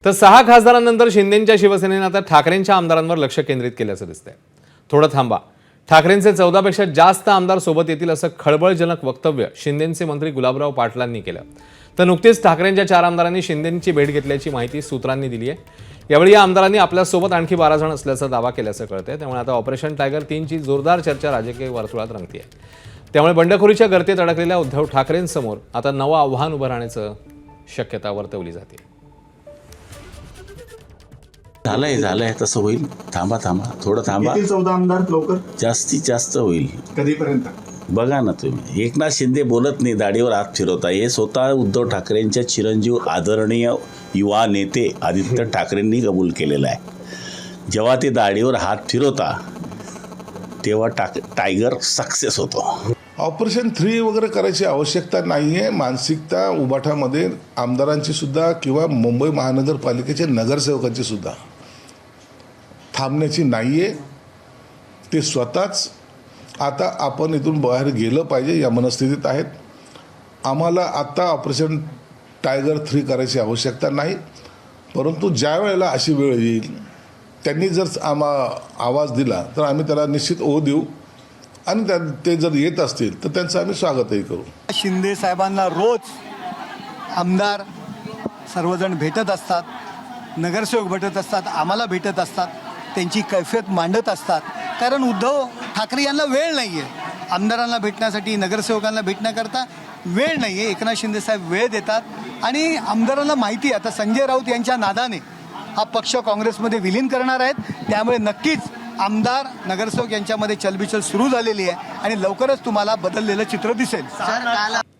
तर 6 खासदारांनंतर शिंदेंच्या शिवसेनेने आता ठाकरेंच्या आमदारांवर लक्ष केंद्रित केल्याचं दिसतंय। थोडं थांबा, ठाकरेंचे 14 पेक्षा जास्त आमदार सोबत येतील असं खळबळजनक वक्तव्य शिंदेंचे मंत्री गुलाबराव पाटलांनी केलं। तर नुकतेच ठाकरेंच्या 4 आमदारांनी शिंदेंची भेट घेतल्याची माहिती सूत्रांनी दिली आहे। यावेळी या आमदारांनी आपल्यासोबत आणखी 12 जण असल्याचा दावा केल्याचं कळतंय। त्यामुळे आता ऑपरेशन टायगर 3 ची जोरदार चर्चा राजकीय वर्तुळात रंगतेय। त्यामुळे बंडखोरीच्या गर्तेत अडकलेल्या उद्धव ठाकरेंसमोर आता नवं आव्हान उभं राहण्याचं शक्यता वर्तवली जाते। झालंय तसं होईल। थांबा थोडं थांबा। 14 आमदार लवकर जास्तीत जास्त होईल। कधीपर्यंत? बघा ना तुम्ही, एकनाथ शिंदे बोलत नाही, दाढीवर हात फिरवता। हे स्वतः उद्धव ठाकरेंच्या चिरंजीव आदरणीय युवा नेते आदित्य ठाकरेंनी कबूल केलेलं आहे। जेव्हा ते दाढीवर हात फिरवता तेव्हा टायगर सक्सेस होतो। ऑपरेशन 3 वगैरे करायची आवश्यकता नाही आहे। मानसिकता उबाठामध्ये आमदारांची सुद्धा किंवा मुंबई महानगरपालिकेच्या नगरसेवकांची सुद्धा थांबण्याची नाही आहे। ते स्वतःच आता आपण इथून बाहेर गेलं पाहिजे या मनस्थितीत आहेत। आम्हाला आता ऑपरेशन टायगर 3 करायची आवश्यकता नाही, परंतु ज्या वेळेला अशी वेळ येईल त्यांनी जर आवाज दिला तर आम्ही त्याला निश्चित देऊ आणि ते जर येत असतील तर त्यांचं आम्ही स्वागतही करू। शिंदे साहेबांना रोज आमदार सर्वजण भेटत असतात, नगरसेवक भेटत असतात, आम्हाला भेटत असतात, त्यांची कैफियत मांडत असतात। कारण उद्धव ठाकरे यांना वेळ नाही आहे आमदारांना भेटण्यासाठी, नगरसेवकांना भेटण्याकरता वेळ नाही आहे। एकनाथ शिंदे साहेब वेळ देतात आणि आमदारांना माहिती आहे आता संजय राऊत यांच्या नादाने हा पक्ष काँग्रेसमध्ये विलीन करणार आहेत। त्यामुळे नक्कीच आमदार नगरसेवक यांच्यामध्ये चलबिचल सुरू झालेली आहे आणि लवकरच तुम्हाला बदललेलं चित्र दिसेल।